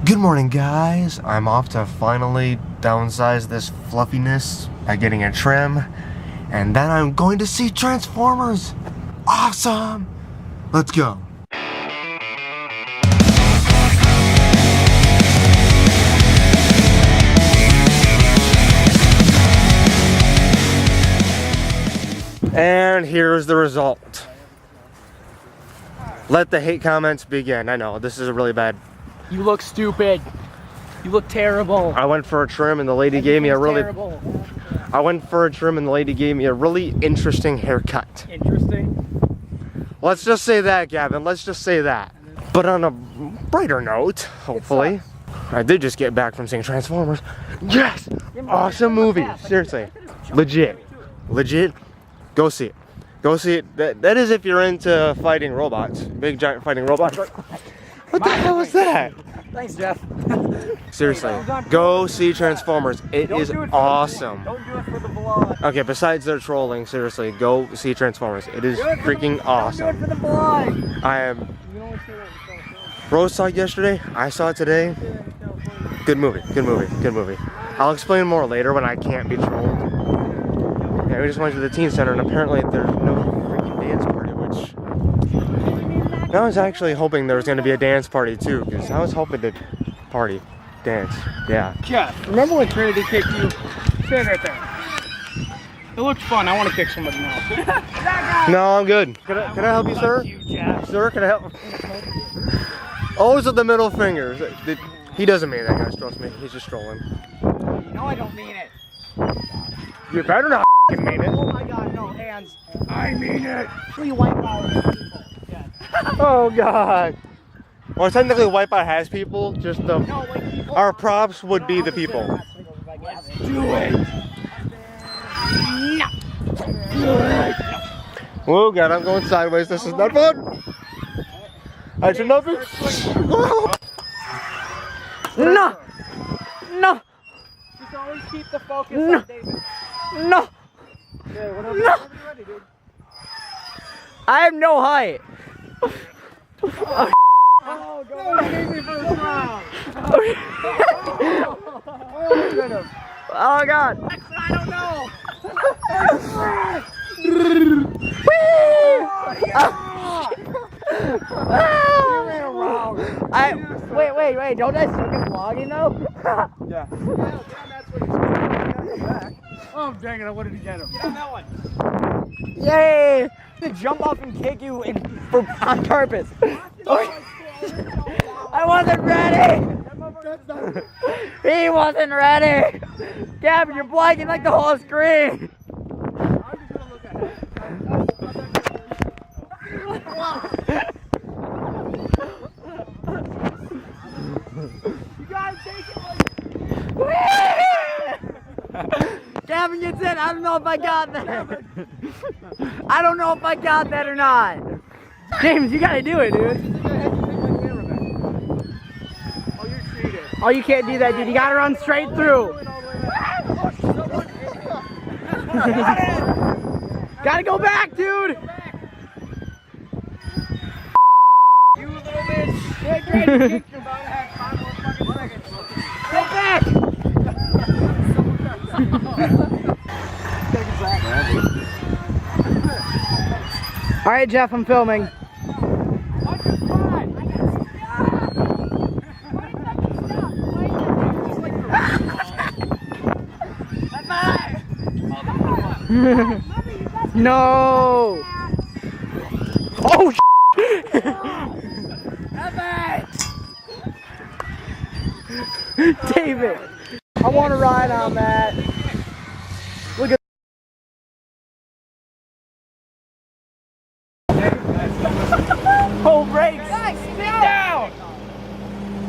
Good morning, guys. I'm off to finally downsize this fluffiness by getting a trim, and then I'm going to see Transformers. Awesome! Let's go. And here's the result. Let the hate comments begin. I know, this is a really bad. You look stupid. You look terrible. I went for a trim and the lady gave me a really... terrible. I went for a trim and the lady gave me a really interesting haircut. Interesting? Let's just say that, Gavin. Let's just say that. But on a brighter note, hopefully, I did just get back from seeing Transformers. Yes! Awesome movie. Seriously. Legit. Legit. Go see it. Go see it. That is if you're into fighting robots. Big giant fighting robots. What the hell was that? Thanks, Jeff. Seriously. Go see Transformers. It is awesome. Don't do it for the vlog. Okay, besides their trolling, seriously, go see Transformers. It is freaking awesome. Do it for the vlog. I am... Rose saw it yesterday. I saw it today. Good movie. Good movie. Good movie. I'll explain more later when I can't be trolled. Yeah, we just went to the teen center and apparently there's no freaking dance party, which... I was actually hoping there was going to be a dance party too, because I was hoping to party, dance, yeah. Jeff, remember when Trinity kicked you? Stand right there. It looked fun. I want to kick somebody now. No, I'm good. Can I help you, sir? You, Jeff. Sir, can I help? Always with the middle fingers. He doesn't mean that, guys, trust me. He's just trolling. No, I don't mean it. You better not mean it. Oh my god, no, hands. I mean it. Who you white power people? Oh god. Well, technically Wipeout has people, just the... No, like people. Our props would be the people. Do it. No. Oh god, I'm going sideways. This is not fun. I should not be... No. No. Just always keep the focus on David. No. Okay, whenever you're ready, dude. I have no height. Oh, go gave me first round. Oh god. I don't know. Wait, don't I suck at vlogging though? Yeah. That's what he's back. Oh dang it, I wanted to get him. Get on that one. Yay! To jump off and kick you on purpose. I wasn't ready! He wasn't ready! Gavin, you're blocking like the whole screen! You gotta take it like... Gavin gets in. I don't know if I got that. I don't know if I got that or not. James, you gotta do it, dude. Oh, you're cheating. Oh, you can't do that, dude. You gotta run straight through. Gotta go back, dude. You little bitch. Wait, Greg, you're about to have 5 more fucking seconds. Go back. All right, Jeff, I'm filming. No. Oh, David, I want to ride on that. Look at. Oh, brakes! Guys, sit down!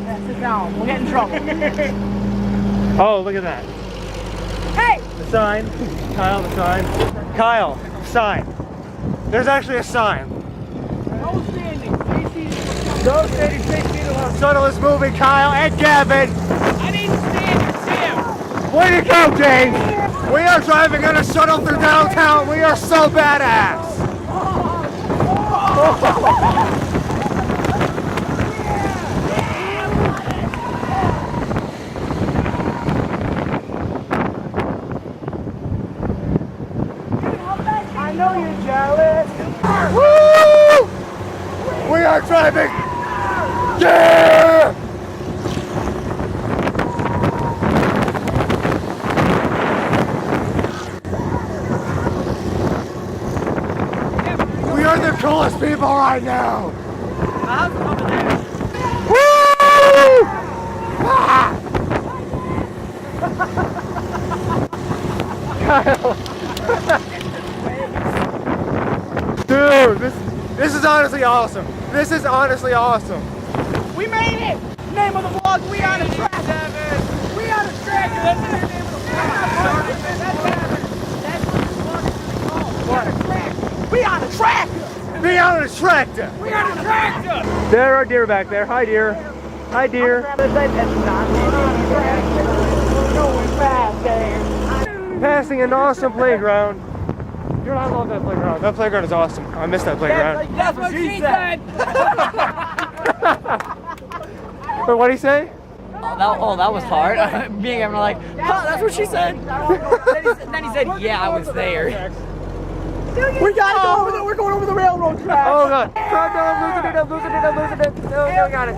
Yeah, sit down. We'll get in trouble. Oh, look at that. Hey! The sign. Kyle, the sign. Kyle, sign. There's actually a sign. No standing. No standing. 6 feet alone. Shuttle is moving, Kyle and Gavin. I didn't stand. It's him. Way to go, James. We are driving on a shuttle through downtown. We are so badass. driving! Yeah! We are the coolest people right now! Woo! Ah! Kyle! Dude, this is honestly awesome. This is honestly awesome. We made it! Name of the vlog, we on a track! We on a track! That's the name of the vlog! We on a track! Be on a tractor! We on a tractor! There are deer back there. Hi, deer. Hi, deer. Passing an awesome playground. Dude, I love that playground. That playground is awesome. I miss that playground. That's what she said! Wait, what'd he say? Oh, that was hard. Me and Gavin are like, huh, that's what she said. then he said, yeah, I was there. We gotta go over there. We're going over the railroad track. Oh, God. I'm losing it. No, I got it.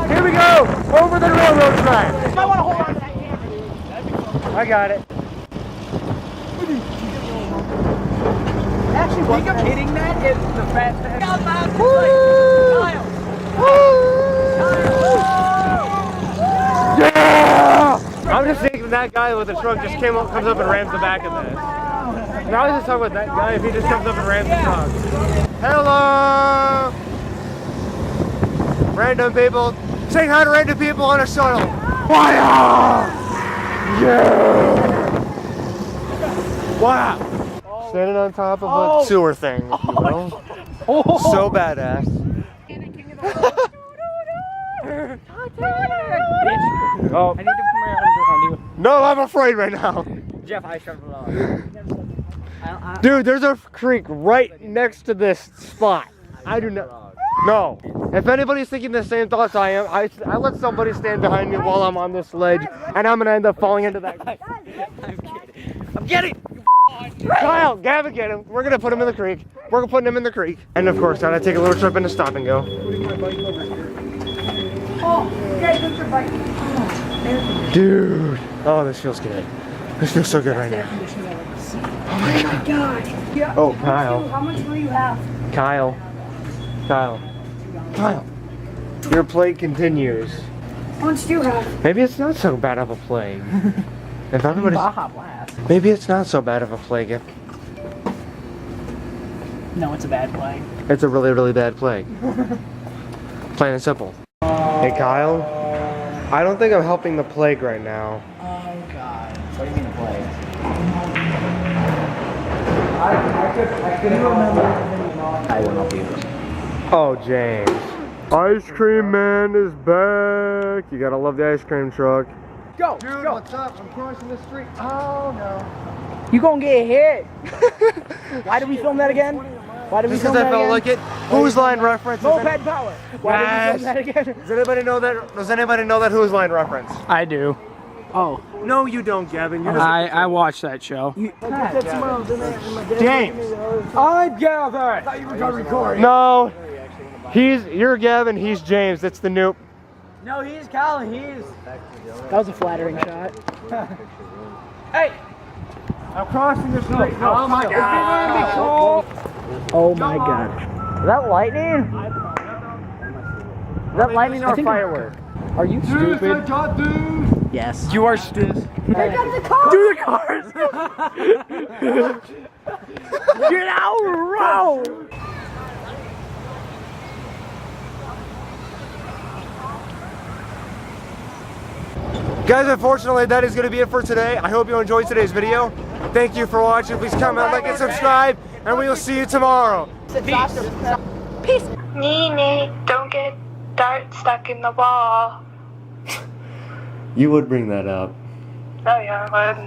Here we go. Over the railroad track. I want to hold on to that hand. I got it. Actually, think of hitting that is the fastest. Yeah! I'm just thinking that guy with the truck just comes up and rams the back of this. Now I was just talking about that guy if he just comes up and rams the truck. Hello! Random people. Saying hi to random people on a shuttle. Fire! Yeah! Wow! Standing on top of a sewer thing, if you will. So badass. Oh. I need to put my arms around you. No, I'm afraid right now. Jeff, I shut it off. Dude, there's a creek right next to this spot. I do not. No. If anybody's thinking the same thoughts I am, I let somebody stand behind me while I'm on this ledge, and I'm gonna end up falling into that. I'm kidding. Kyle, Gavin, get him. We're gonna put him in the creek. We're gonna put him in the creek. And of course, gotta take a little trip into Stop and Go. Dude. Oh, this feels good. This feels so good right now. Oh my God. Oh, Kyle. How much will you have? Kyle. Your plague continues. How much do you have? Maybe it's not so bad of a plague. If everybody's... Maybe it's not so bad of a plague. No, it's a bad play. It's a really, really bad plague. Plain and simple. Hey, Kyle. I don't think I'm helping the plague right now. Oh, God. What do you mean play? I will not be able to. Oh, James. Ice Cream Man is back. You gotta love the ice cream truck. Go! Dude, go. what's up? I'm crossing the street. Oh, no. You gonna get hit. Why did we film that again? Why did we Just film because that I felt again? like it. Whose Line reference? Moped power. Why did we film that again? Does anybody know that Whose Line reference? I do. Oh. No, you don't, Gavin. You just... I watched that show. James. I'm Gavin. I thought you were gonna record. No. You're Gavin, he's James. That's the noob. No, he's Colin. That was a flattering shot. Hey. I'm crossing the street. Oh my God. Oh my God. Is that lightning? Is that lightning or a firework? Are you stupid? Yes. You are stupid. Pick up the car! Do the cars. Get out of the road! Guys, unfortunately, that is going to be it for today. I hope you enjoyed today's video. Thank you for watching. Please comment, like, and subscribe, and we will see you tomorrow. Peace. Nene, don't get dart stuck in the wall. You would bring that up. Oh yeah, I would.